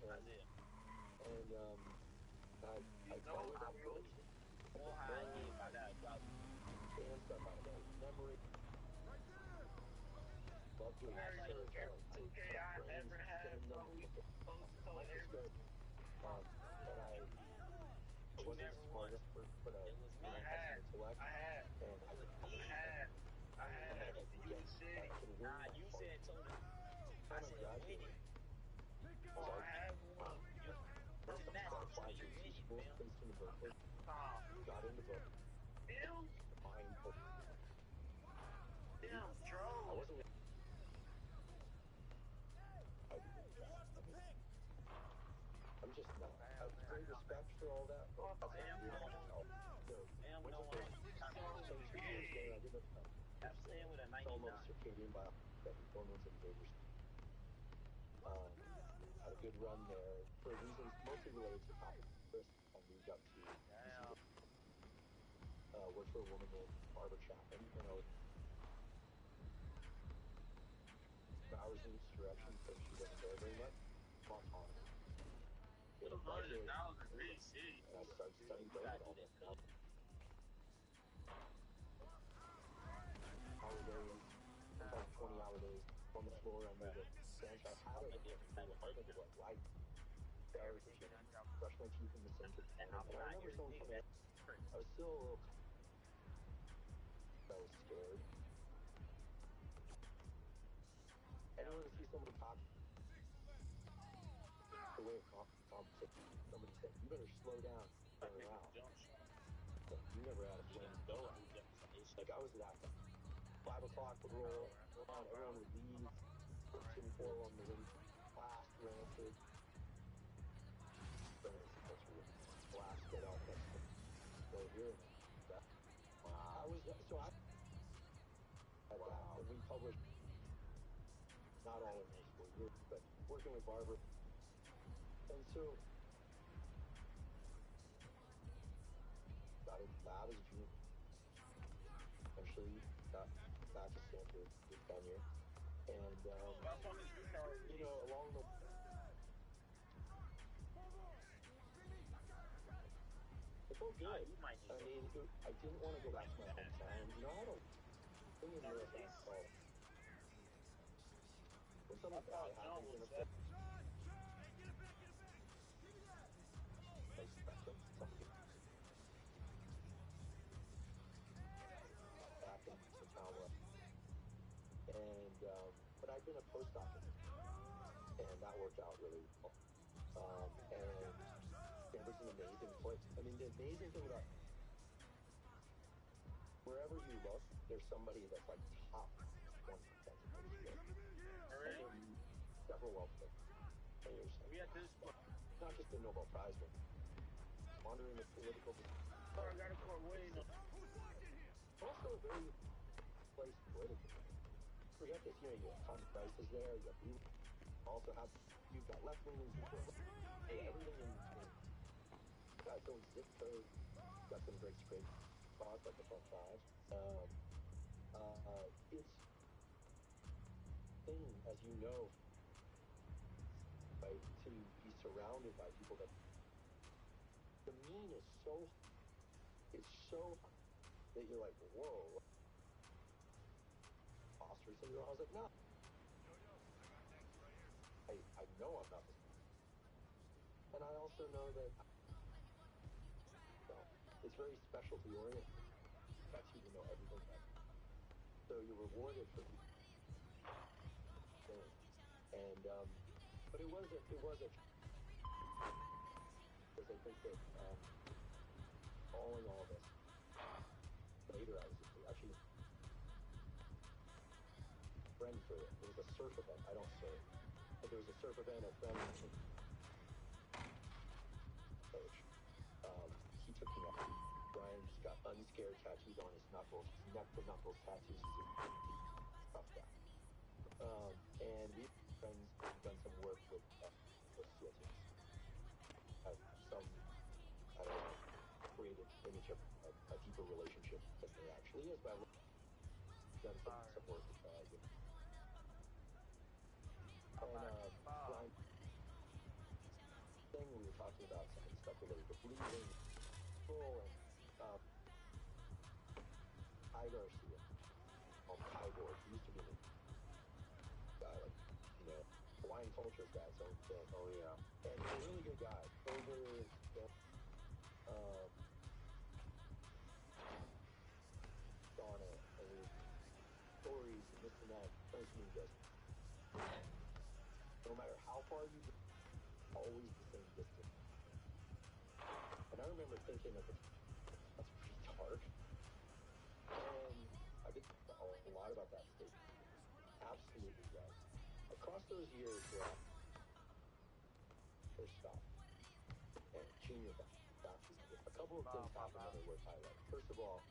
And I tell her that books and stuff out of that memory. Love doing research. I never had microscope. And I wasn't the smartest, but I had some intellect. And I had to get, I can win my heart. When I graduated, I first time I applied to two schools, Princeton and Berkeley. Got into both. I wasn't. I'm just not. I have great respect for all that. But that's so 2 years later, I did a film on circadian biology, hormones and behaviors. Had a good run there for reasons mostly related to topic. First, I moved up to worked for a woman named Barbara Chapman, and I was hours in each direction, so she wasn't there very much. Montana. It was and I started studying brain development. Hour days, sometimes 20-hour days on the floor under the bench. I had it in the apartment to like light. Brush my teeth in the sink. And I remember someone coming in. I was still a little. I was scared. Anyone to see someone talk the way of conversation. Somebody said, "You better slow down, turn around." But you never had a flame go out. Like I was at that 5 o'clock would roll around, everyone would leave, tin foil on the wind, blast, rancid. Blast it out. So here, I was so I. And we published not all in high school years, but working with Barbara. And so got into lab as a junior. Eventually got back to Stanford with tenure. And you know, along the it felt good. I mean, I didn't want to go back to my hometown. You know, I don't think in neuroscience called when something bad happens in a place, something back into town. And but I'd been a postdoc and that worked out really well. And Stanford's an amazing place. I mean, the amazing thing about wherever you look, there's somebody that's like top 1% of several well players. Not just the Nobel Prize, but wandering the political. Also a very place politically. Forget this, you know, you got Tom Price is there, you got blue. Also have you've got left wingers, everything in between. Got its own zip code, got some great spots like the front five. It's thing, as you know, right, to be surrounded by people that the mean is so that you're like, whoa. Imposter syndrome. I was like, no. I know I'm not this. And I also know that it's very specialty oriented. It expects you to know everything about it. So you're rewarded for things. And but it was a because I think that all in all this later I was actually a friend for it. There was a surf event. I don't surf. But there was a surf event at friend coach. He took me up. Brian's got unscared tattoos on his knuckles. His neck to knuckles tattoos. He's a tough guy. And we've friends have done some work with SEAL teams. Have some, I don't know, created image of a deeper relationship than there actually is. But I've done some work with Brian. talking about some stuff related to bleeding, full, and Ty Garcia, Kyborg. He used to be a guy, like, Hawaiian culture guy, so Oh, yeah. and he's a really good guy. Over, on it, and stories and this and that. Turns me just, no matter how far you go, always the same distance. And I remember thinking that that's pretty dark. And I did a lot about that state. Absolutely right. Across those years where first stop and junior back, a couple of things happened that are worth highlighting. First of all,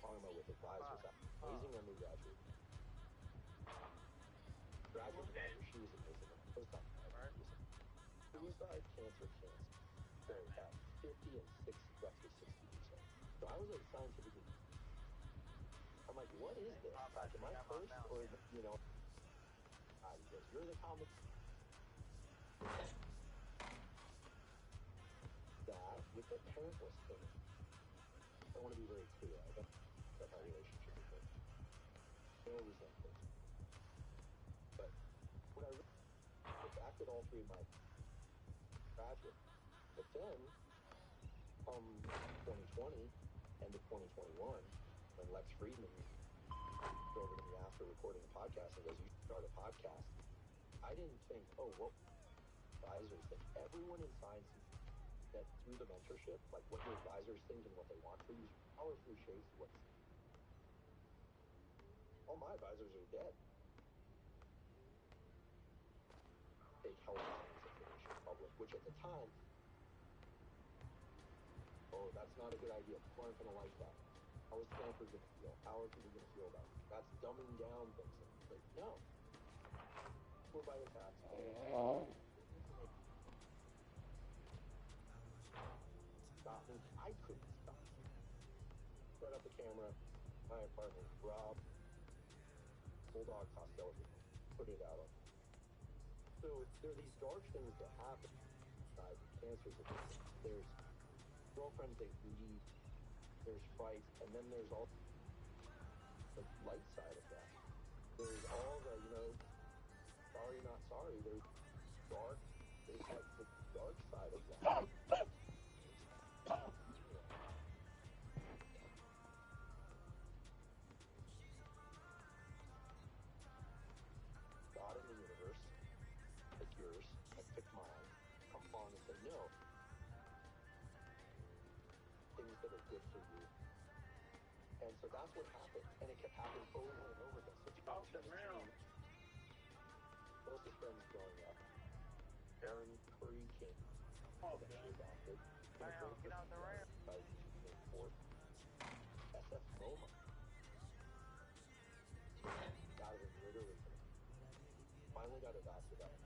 Arma with advisors, amazing undergraduate. Graduate advisor, she was amazing. Postdoc advisor, suicide, cancer. Very bad. 50 and 6, roughly 60%. So I was at scientific. I'm like, what is this? Like, am I cursed? Or, he goes, you're the comic. That, with the parentless thing, I want to be very clear. I don't have my relationship with her. No resentment. But when I look back at all three of my graduates, but then, 2020 and to 2021, when Lex Friedman came over to me after recording a podcast and goes, you should start a podcast. I didn't think, oh, what advisors think. Everyone in science that through the mentorship, like what your advisors think and what they want for you, powerfully shapes what. All my advisors are dead. Take health science information public, which at the time, oh, that's not a good idea. People aren't going to like that. How is Stanford going to feel? How are people going to feel about it? That's dumbing down things. Like, no. We're by the tax. Stop me. I couldn't stop. Set up the camera. My apartment. Rob. Bulldog Costello. Put it out on. So there are these dark things that happen. Cancers. There's girlfriends that leave. There's fights, and then there's all the light side of that. There's all the, sorry, not sorry. There's dark. There's like the dark side of that. God in the universe, like yours, I picked mine, come along and say, no. Things that are good for you. And so that's what happened. And it kept happening over and over again. So 2017, closest friends growing up, Aaron Curry King, eventually adopted. Get out the rail. SF MoMA. Got it literally. Finally got adopted out.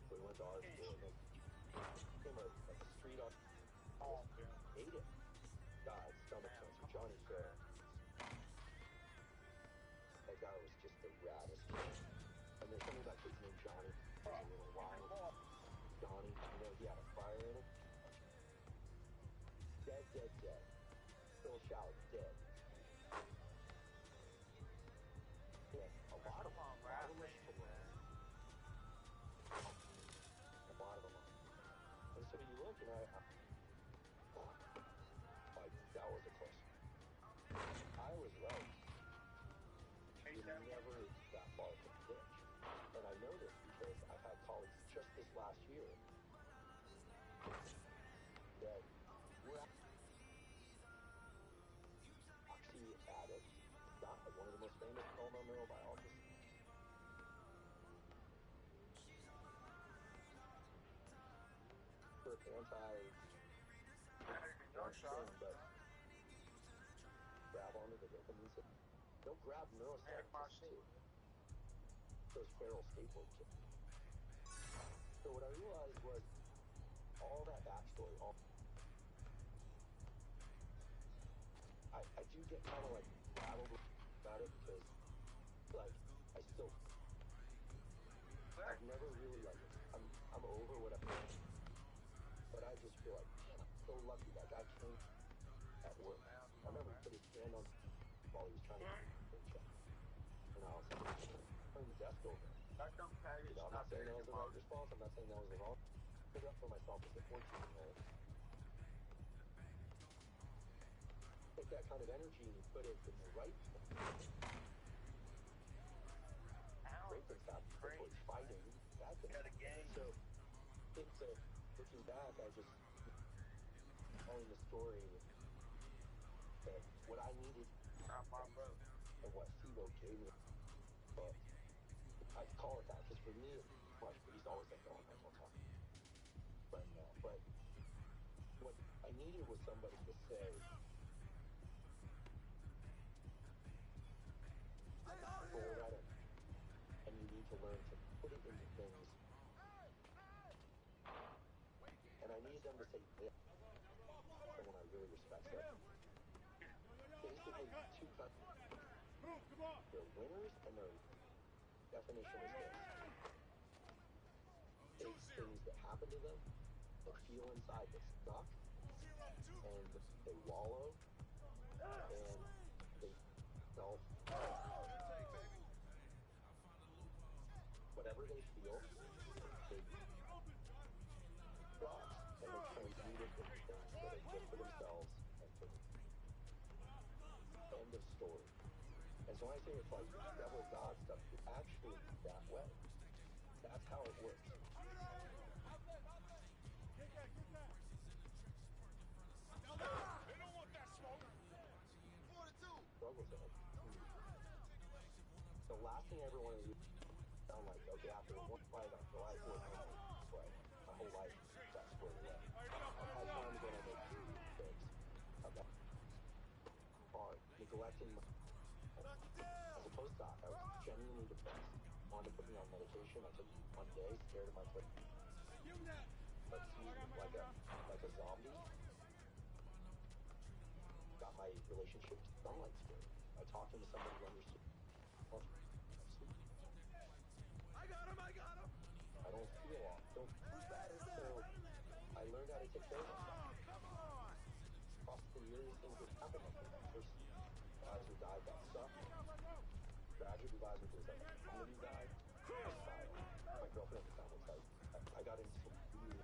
So we went to our school and then came a street on. Ate it. Died, stomach cancer, Johnny Fair. That guy was just the raddest kid. And there's something about kids named Johnny. He was a little wild. Johnny, he had a fire in him. Dead. Still shout, dead. Yeah, a lot of them are to learn. A lot of them are. And so you look and that was a close. I was right. You're never that far from the ditch. And I know this because I've had colleagues just this last year that were oxy addicts, died. One of the most famous well-known neurobiologists. For but grab onto the dopamine system. They'll grab neuroscientists too. Those feral skateboard kids. So what I realized was all that backstory, I do get kind of like rattled about it because I've never really I'm over what I've done. I just feel like, man, I'm so lucky that guy came at work. I remember he put his hand on while he was trying to get a check. And I was like, turn the desk over. That dumb package. I'm not saying that was the right response. I'm not saying that was the wrong. I stood up for myself as a 14-year-old. Take that kind of energy and you put it in the right place. Great things happen. People are fighting. Bad things. So, it's looking back, I just telling the story that what I needed and what Steve-O gave me. But I call it that because for me, it's much, but he's always like, oh, I don't talk. But what I needed was somebody to say, pull that in, and you need to learn to put it into things. And I need them to say this. Someone I really respect that. Basically, two kinds. They're winners, and their definition is this. Take things that happen to them, they feel inside they suck, and they wallow, and they self. Whatever they feel, they cross, and they transmute it into things that are good for themselves and for me. End of story. And so when I say it's like devil God stuff, it's actually that way. That's how it works. Struggles in it. The last thing I ever wanted to do sound like, okay, after one fight on July 4th, right, my whole life, that's squared away. I've had times when I make mistakes. I've got hard, neglecting my as a postdoc, I was genuinely depressed. Wanted to put me on medication. I took it one day, scared of my foot. But like a zombie. Got my relationship to sunlight scared. I talked to somebody who understood. I got him! I don't feel off. So I learned how to take care of myself. Across the years, things would happen like that. First, advisor died, that sucked. Graduate advisor was like, community died. My girlfriend at the time was like, I got into some weird,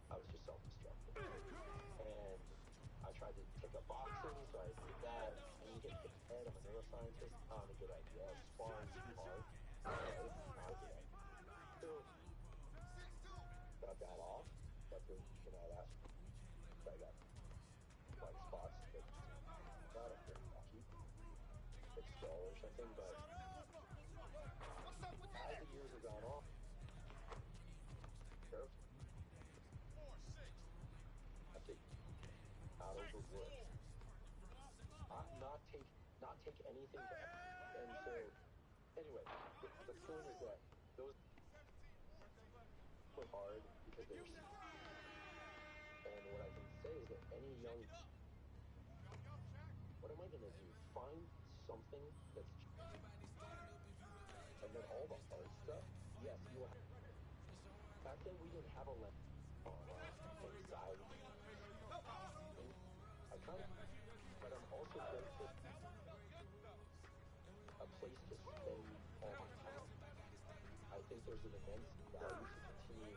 I was just self-destructive. And I tried to take up boxing, so I did that. And you get hit in the head, I'm a neuroscientist, not a good idea. Sparring too hard, not a good idea. So, got that off, but then, I'd ask, I got like spots that not a very lucky, big skull or something, but as the years have gone on, careful. I think not overwork. Not take anything back. And so, anyway, the point is that those play hard because they're sick. And what I can say is that any young, what am I going to do? Find something that's, and then all the hard stuff, yes, you will have. Back then, we didn't have a lens on anxiety. I kind of, but I'm also grateful a place to spend all my time. I think there's an immense value to continue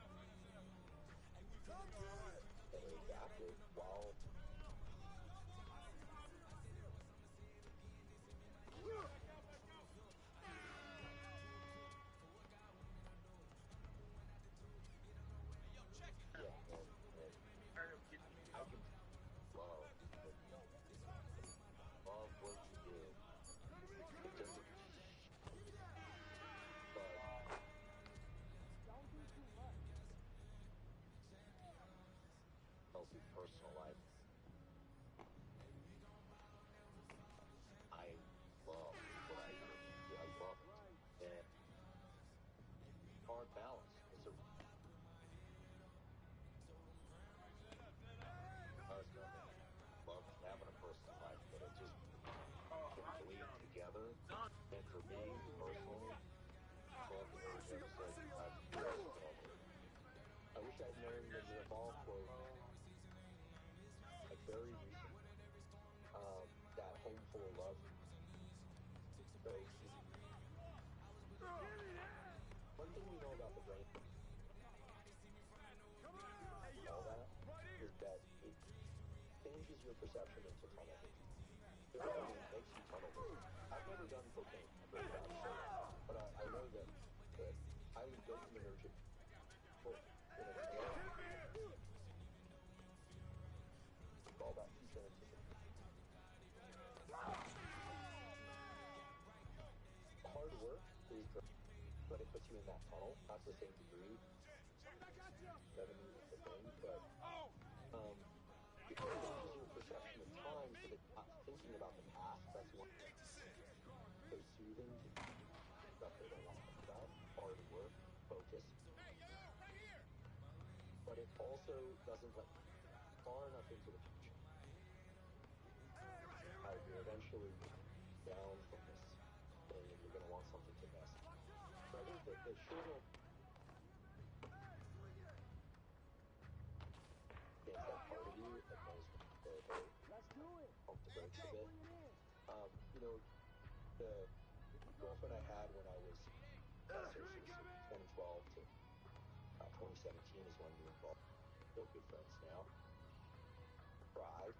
and adaptive while I can love what you do. It doesn't, but healthy personal life. I love what I do. I love it. And hard balance. It's a husband. Love having a personal life, but it just can bleed together. And for me, personally, love the urge episode. I wish I then the ball quote, like very recent, that home full of love. So one thing we know about the brain, all that, is that it changes your perception into tunnel vision. It makes you tunnel vision. I've never done cocaine, I'm very proud to say that, but I know that highly dopaminergic people in a we call that future anticipation. Hard work is great, but it puts you in that tunnel, not to the same degree. Revenue is the thing, but it changes your perception of time so that you're not thinking about the past. That's one thing. So soothing to stuff they don't want to think about, hard work, focus. But it also doesn't let you far enough into the future. You're eventually down from this thing and you're going to want something to mess. So I think that the short it's that part of you that knows the pump the brakes a bit. You know, the girlfriend I had when I was since 2012 to 2017 is when we were involved. Still good friends now. Cried.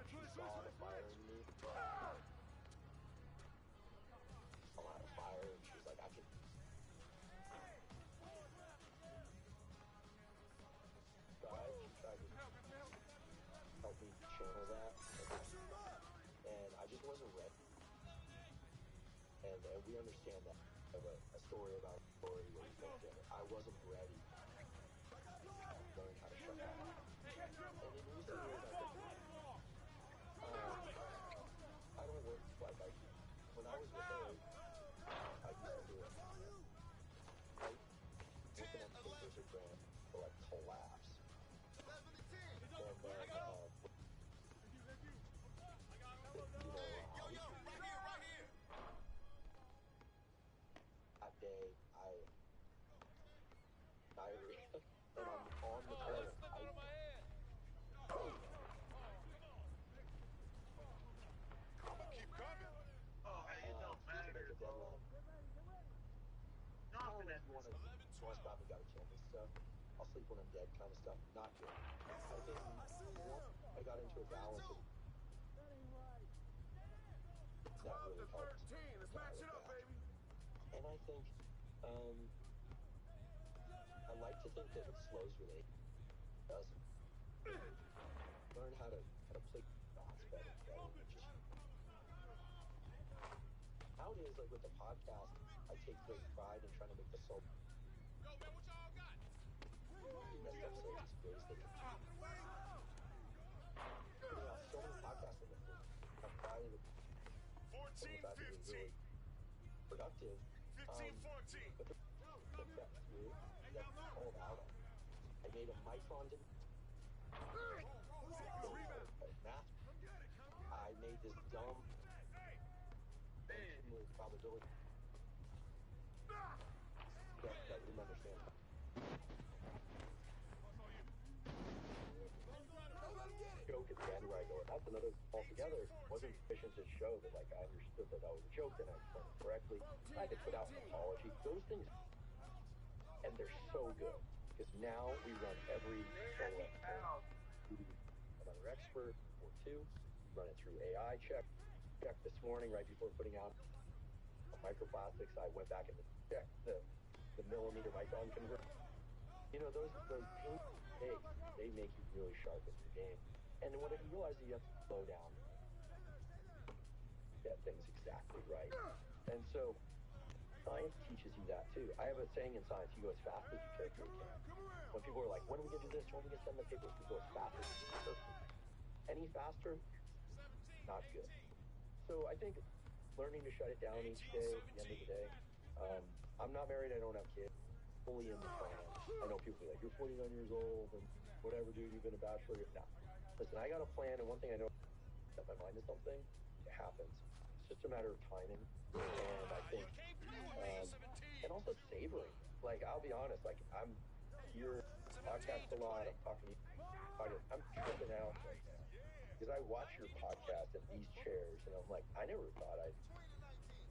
She saw the fire in me. A lot of fire, and she was like, I can. She tried to help me channel that. And I just wasn't ready. And we understand that. I have a story about a story where we both did it. I wasn't ready to learn how to shut that off. And in recent years, I think I don't work like I used. When I was with her, I used to do it. Right? Looking at papers or grants to like collapse. And then, that day, and I'm on the corner. It don't matter. You want to stop me, gotta kill me stuff. I'll sleep when I'm dead kind of stuff. Not good. I think I got into a balance of that really helped. Let's match it up, baby. And I think I like to think that it slows relationships. It doesn't. Learn how to play dots better. Just nowadays, like with the podcast, I take great pride in trying to make the soul. Yo, man, what y'all got? Best episodes as great as they can. So many podcasts in the I'm proud of the 14, 15. Productive. 15, 14. But the that through that's called out on. I made a micron to math. I made this dumb probability that I didn't understand. Joke at the end where I go, that's another altogether. Wasn't sufficient to show that like I understood that was a joke and I explained it correctly. I had to put out an apology. Those things, and they're so good because now we run every solo episode. Another expert or two, run it through AI check this morning right before putting out microplastics. I went back and checked the millimeter micron converter. You know, those paint takes, they make you really sharp in your game. And then when you realize that you have to slow down, get things exactly right. And so science teaches you that too. I have a saying in science, you go as fast as you carefully can. When people are like, when are we going to do this? When are we going to send the papers? We go as fast as you can. Any faster, not good. So I think learning to shut it down each day at the end of the day. I'm not married, I don't have kids. Fully in the plan. I know people are like, you're 49 years old and whatever, dude, you've been a bachelor. No. Listen, I got a plan, and one thing I know, set my mind to something, it happens. It's just a matter of timing. And I think, and also savoring. Like, I'll be honest, like, I'm your podcast a lot. I'm talking to you. I'm tripping out right now because I watch your podcast in these chairs, and I'm like, I never thought I'd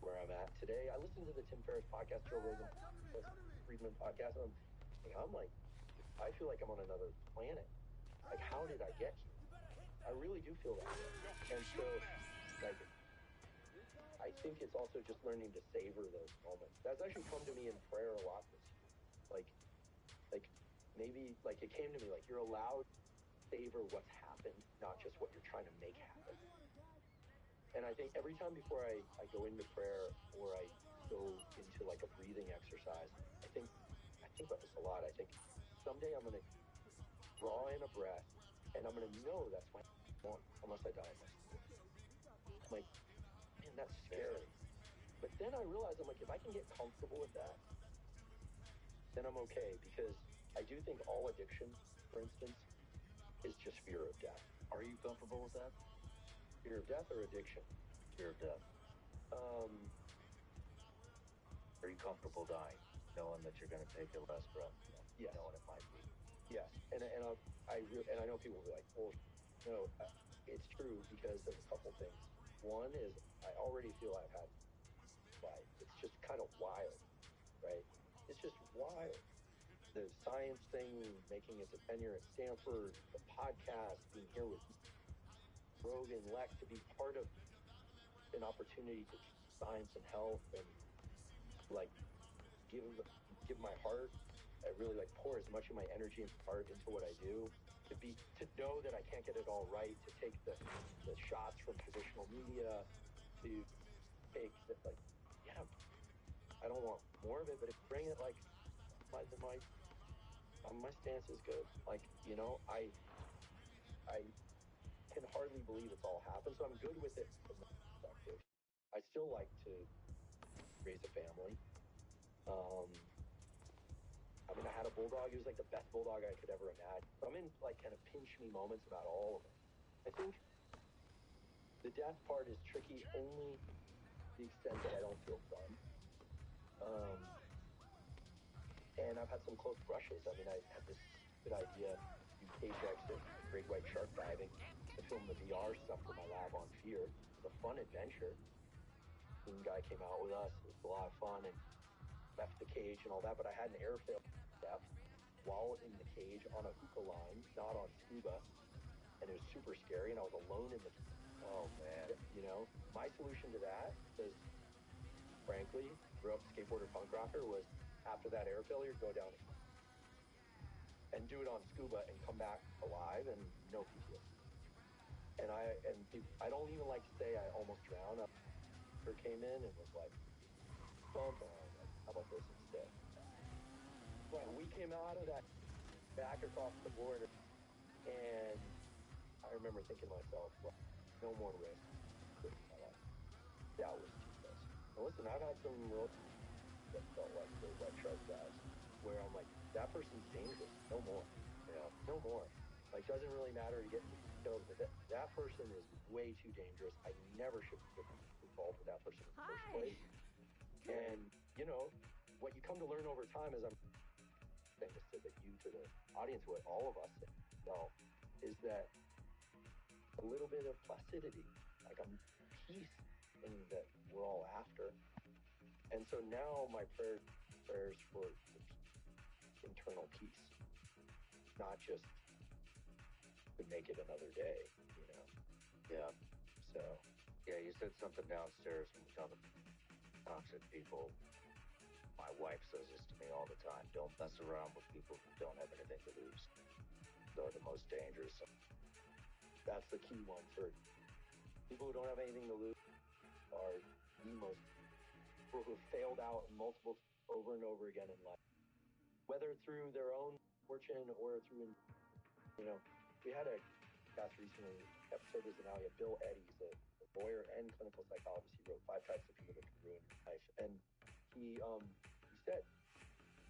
where I'm at today. I listened to the Tim Ferriss podcast, Joe Rogan, Friedman podcast, and I'm like, I feel like I'm on another planet. Like, how did I get here? I really do feel that way. And so, like, I think it's also just learning to savor those moments. That's actually come to me in prayer a lot this year. Like maybe, like, it came to me, like, you're allowed to savor what's happened, not just what you're trying to make happen. And I think every time before I go into prayer or I go into like a breathing exercise, I think about this a lot. I think someday I'm going to draw in a breath and I'm going to know that's my one, unless I die in my sleep. I'm like, man, that's scary. But then I realize, I'm like, if I can get comfortable with that, then I'm okay. Because I do think all addiction, for instance, is just fear of death. Are you comfortable with that? Fear of death or addiction? Fear of death. Are you comfortable dying, knowing that you're going to take your last breath? Yes. Knowing it might be. Yes, and I know people will be like, well, no, it's true because of a couple things. One is I already feel I've had life. It's just kind of wild, right? It's just wild. The science thing, making it to tenure at Stanford, the podcast, being here with Rogan, Lex, to be part of an opportunity to science and health and like give my heart. I really like pour as much of my energy and heart into what I do. To know that I can't get it all right, to take the shots from positional media, to take that, like, yeah, I don't want more of it, but if you bring it like my stance is good. Like, you know, I can hardly believe it's all happened, so I'm good with it from that perspective. I still like to raise a family. I mean, I had a bulldog. He was like the best bulldog I could ever imagine. So I'm in like kind of pinch me moments about all of it. I think the death part is tricky only to the extent that I don't feel fun. And I've had some close brushes. I mean, I had this good idea to do cage exit, great white shark diving, to film the VR stuff for my lab on Fear. It was a fun adventure. The guy came out with us. It was a lot of fun and left the cage and all that, but I had an air fail while in the cage on a hookah line, not on scuba, and it was super scary, and I was alone in the Oh, man. You know, my solution to that, because frankly, grew up skateboarder punk rocker, was after that air failure, go down and do it on scuba and come back alive and no PTSD. And I don't even like to say I almost drowned. Came in and was like, bump, and I was like, how about this instead? But we came out of that back across the border, and I remember thinking to myself, well, no more risk in my life. That was too close. Now listen, I've had some real that felt like those white shark guys, where I'm like, that person's dangerous. No more. You know, no more. Like, doesn't really matter to get killed, but that person is way too dangerous. I never should get involved with that person in the first place. And, you know, what you come to learn over time is, I'm saying this to the audience, what all of us know, is that a little bit of placidity, like a peace thing that we're all after. And so now my prayers for internal peace, not just to make it another day, you know? Yeah. So. Yeah, you said something downstairs when we're talking toxic people. My wife says this to me all the time. Don't mess around with people who don't have anything to lose. They're the most dangerous. That's the key one for people who don't have anything to lose are the most people who have failed out multiple over and over again in life. Whether through their own fortune or through, you know, we had a cast recently, episode was an Bill Eddy, he's a lawyer and clinical psychologist. He wrote 5 Types of People That Can Ruin Your Life. And he said,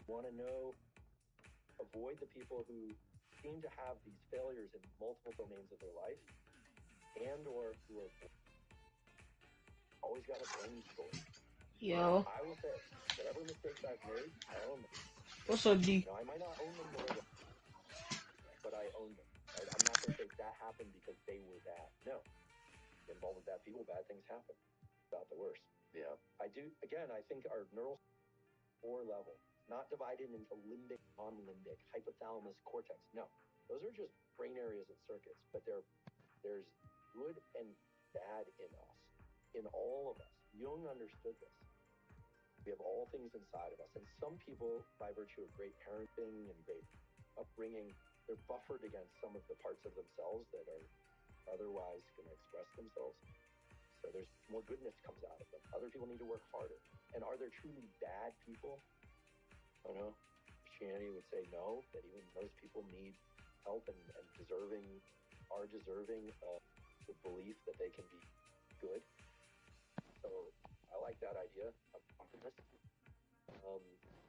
want to know, avoid the people who seem to have these failures in multiple domains of their life and or who are always got a blame story. Yo. I will say, whatever mistakes I've made, I own them. What's up, D? Now, I might not own them the way but I own them. Right? I'm not going to say that happened because they were bad. No. Get involved with bad people, bad things happen. About the worst. Yeah. I think our neural core level, not divided into limbic, non-limbic, hypothalamus, cortex. No. Those are just brain areas and circuits, but there's good and bad in us, in all of us. Jung understood this. We have all things inside of us. And some people, by virtue of great parenting and great upbringing, they're buffered against some of the parts of themselves that are otherwise going to express themselves. So there's more goodness comes out of them. Other people need to work harder. And are there truly bad people? I don't know. Christianity would say no, that even those people need help and are deserving of the belief that they can be good. So I like that idea. I'm optimistic.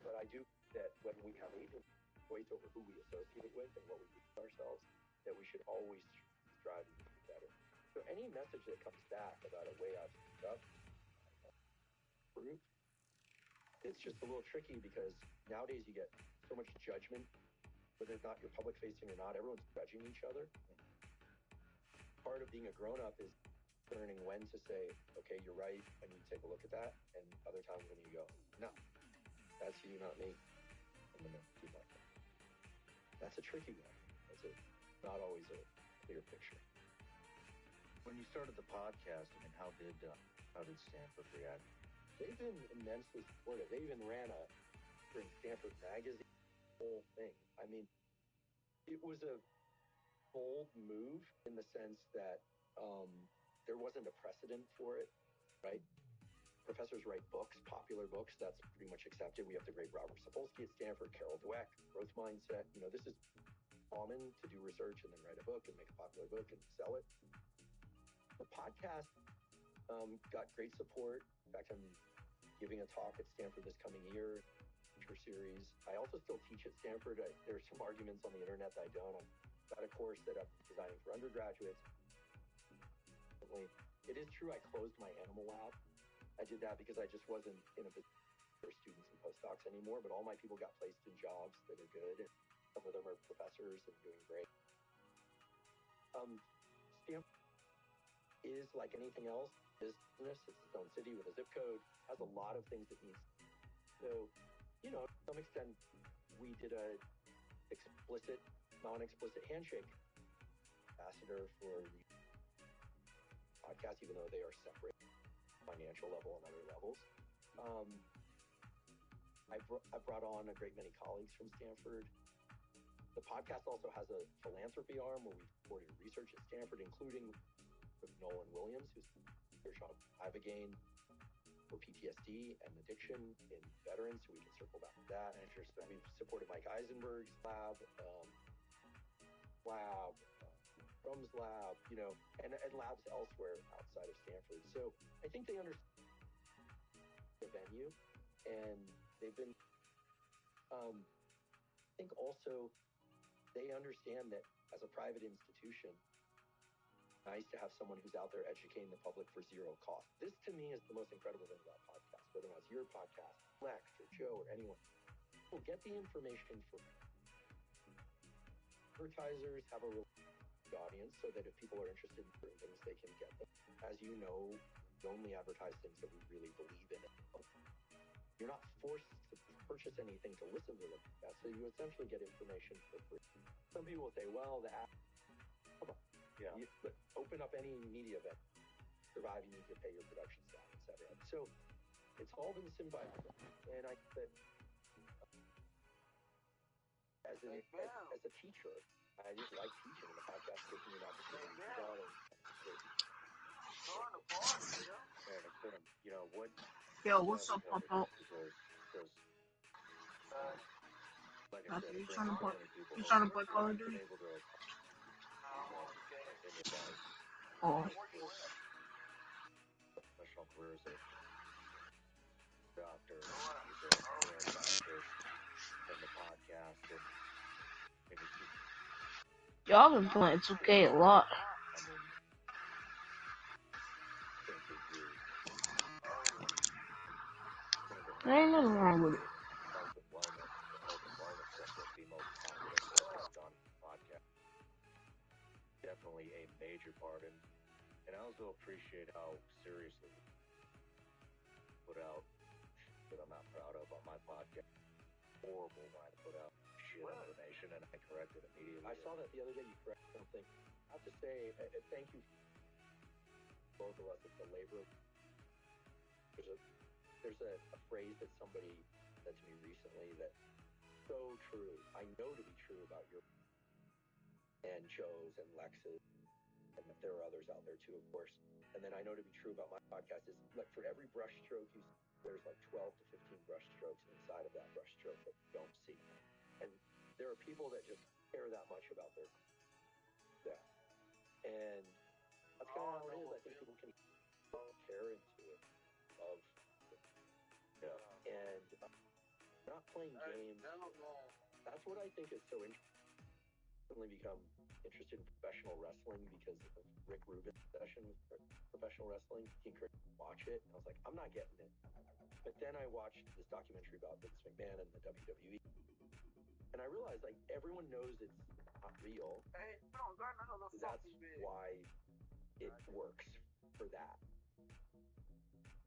But I do that when we have agency over who we associate with and what we do with ourselves, that we should always strive to be better. So any message that comes back about a way I've screwed up, proof, it's just a little tricky because nowadays you get so much judgment, whether it's not you're public facing or not, everyone's judging each other. Part of being a grown-up is learning when to say, okay, you're right, I need to take a look at that, and other times when you go, no, that's you, not me. I'm going to keep like that. That's a tricky one. That's not always a clear picture. When you started the podcast, I mean, how did Stanford react? They've been immensely supportive. They even ran during Stanford Magazine, whole thing. I mean, it was a bold move in the sense that there wasn't a precedent for it, right? Professors write books, popular books. That's pretty much accepted. We have the great Robert Sapolsky at Stanford, Carol Dweck, Growth Mindset. This is common to do research and then write a book and make a popular book and sell it. The podcast got great support. In fact, I'm giving a talk at Stanford this coming year, lecture series. I also still teach at Stanford. There's some arguments on the internet that I don't. I've got a course that I'm designing for undergraduates. It is true I closed my animal lab. I did that because I just wasn't in a position for students and postdocs anymore, but all my people got placed in jobs that are good. And some of them are professors and doing great. Stanford is like anything else, business. It's its own city with a zip code, has a lot of things it needs. So, to some extent, we did a explicit, non-explicit handshake. Ambassador for the podcast, even though they are separate. Financial level and other levels. I brought on a great many colleagues from Stanford. The podcast also has a philanthropy arm where we supported research at Stanford, including with Nolan Williams, who's research on Ibogaine for PTSD and addiction in veterans, so we can circle back to that. Interesting. We've supported Mike Eisenberg's lab, Drum's lab, and labs elsewhere outside of Stanford. So I think they understand the venue, and they've been, I think also they understand that as a private institution, it's nice to have someone who's out there educating the public for zero cost. This to me is the most incredible thing about podcasts, whether or not it's your podcast, Lex or Joe or anyone. We'll get the information for advertisers, have a real audience so that if people are interested in certain things, they can get them. As you know, we only advertise things that we really believe in. You're not forced to purchase anything to listen to them. So you essentially get information for free. Some people will say, well, the app, open up any media event, survive, you need to pay your production staff, etc. So it's all been symbiotic. And I think that as a teacher, I just like teaching, and the podcast gives me an opportunity to do that. What? Yo, what's up, Papa? Like I said, You trying to play Call of Duty? Oh. Professional careers as a doctor, and the podcast, and maybe Y'all been playing 2K a lot. There ain't nothing wrong with it. definitely a major part in. And I also appreciate how seriously put out that I'm not proud of on my podcast. Horrible when I put out shit information and I correct it immediately. I saw that the other day. You corrected something. I have to say, thank you, both of us. It's a labor. There's a phrase that somebody said to me recently that's so true. I know to be true about your and Joe's and Lex's, and there are others out there too, of course. And then I know to be true about my podcast is like for every brush stroke you see, there's like 12 to 15 brush strokes inside of that brush stroke that you don't see. And there are people that just care that much about their and that's kind of how it is. I think people can care into it, love, and not playing games. That's what I think is so interesting. Suddenly become interested in professional wrestling because of Rick Rubin's session with professional wrestling. You can watch it, and I was like, I'm not getting it. But then I watched this documentary about Vince McMahon and the WWE, and I realized like everyone knows it's not real. That's why it works for that.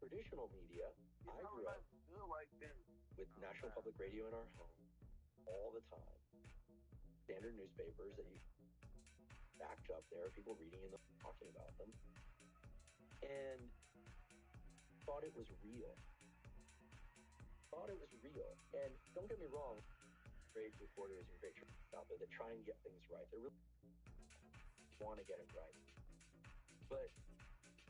Traditional media, I grew up with National Public Radio in our home all the time. Standard newspapers that you backed up there, people reading and talking about them, and thought it was real. And don't get me wrong, great reporters and great journalists out there that try and get things right. They really want to get it right. But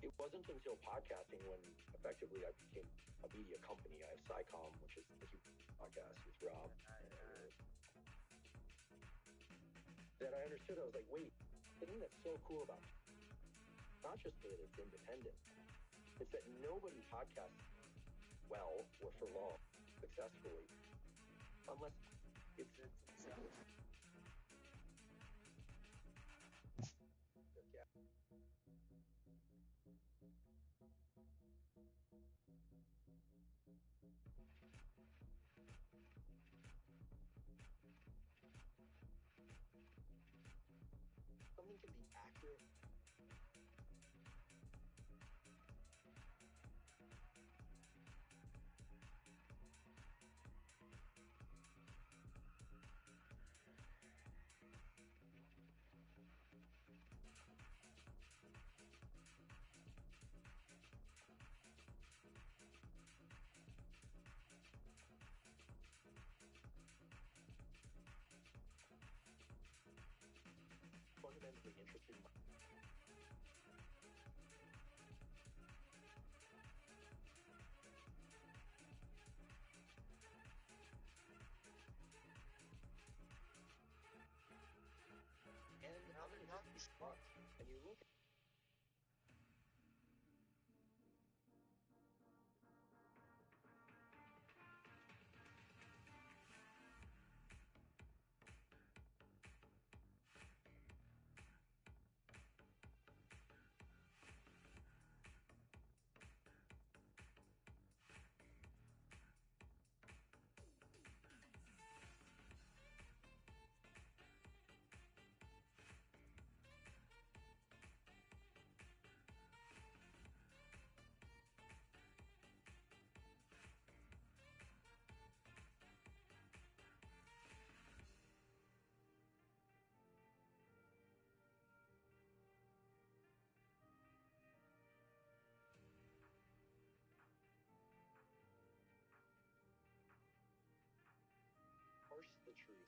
it wasn't until podcasting when effectively I became a media company. I have SciComm, which is a podcast with Rob. That I understood. I was like, wait, the thing that's so cool about it, not just that it's independent, it's that nobody podcasts well or for long, successfully, unless it's something can be accurate. Fundamentally interested in and I'm going to just be smart. And you look at parse the truth.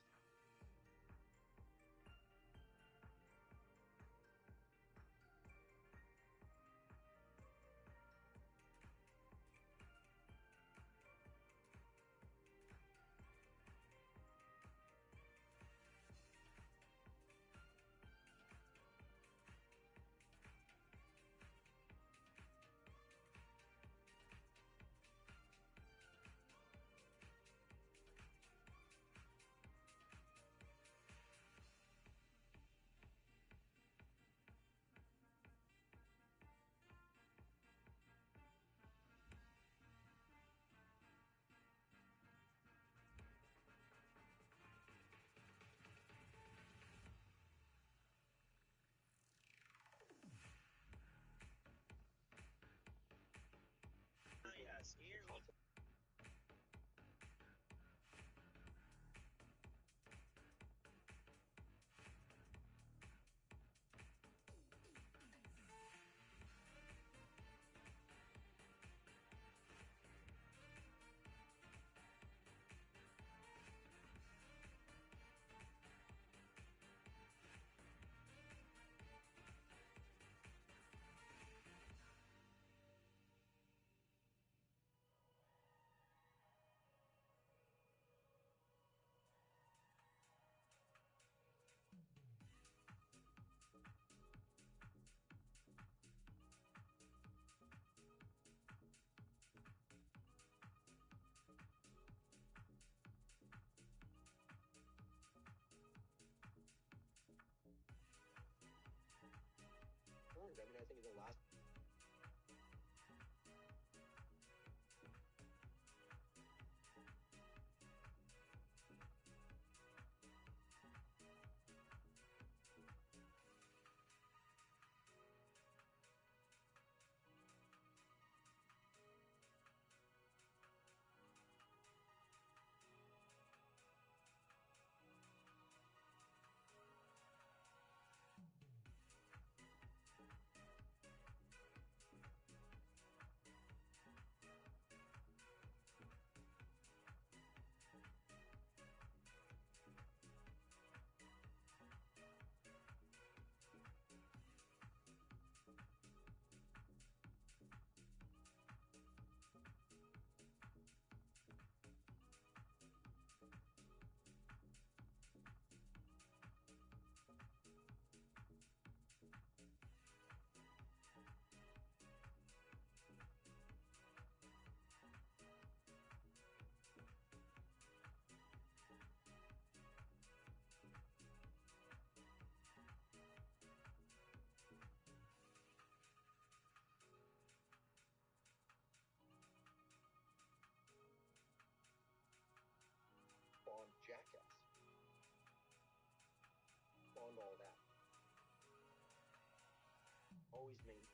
always maintained.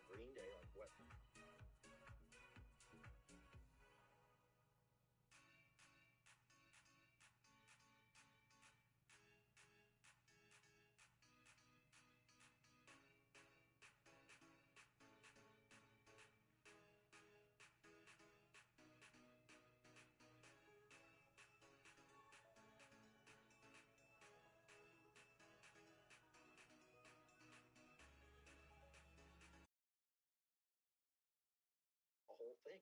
Green Day, like what? A whole thing.